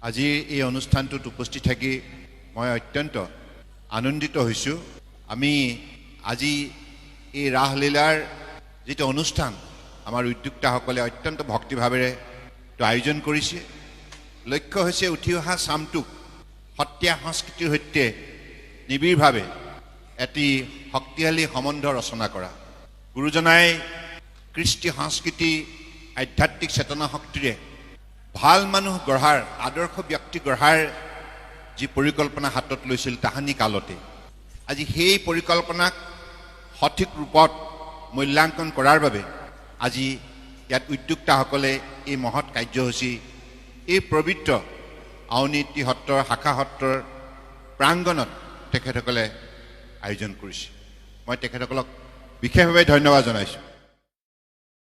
আজি এই অনুষ্ঠানটোত উপস্থিত থাকি মই অত্যন্ত আনন্দিত হৈছোঁ। আমি আজি এই ৰাসলীলাৰ যেটো অনুষ্ঠান আমাৰ উদ্যোক্তাসকলে অত্যন্ত ভক্তিভাৱেৰে আয়োজন কৰিছে। লক্ষ্য হৈছে উঠি অহা চামটোক সত্ৰীয়া সংস্কৃতিৰ সৈতে নিবিড়ভাৱে এটি শক্তিশালী সম্বন্ধ ৰচনা কৰা। গুৰুজনাই কৃষ্টি সংস্কৃতি আধ্যাত্মিক চেতনা শক্তিৰে ভাল মানুহ গঢ়াৰ আদৰ্শ ব্যক্তি গঢ়াৰ যি পৰিকল্পনা হাতত লৈছিল তাহানি কালতে আজি সেই পৰিকল্পনাক সঠিক ৰূপত মূল্যাংকন কৰাৰ বাবে আজি ইয়াত উদ্যোক্তাসকলে এই মহৎ কাৰ্যসূচী এই পবিত্ৰ আউনীআটী সত্ৰৰ শাখা সত্ৰৰ প্ৰাংগণত তেখেতসকলে আয়োজন কৰিছে। মই তেখেতসকলক বিশেষভাৱে ধন্যবাদ জনাইছোঁ।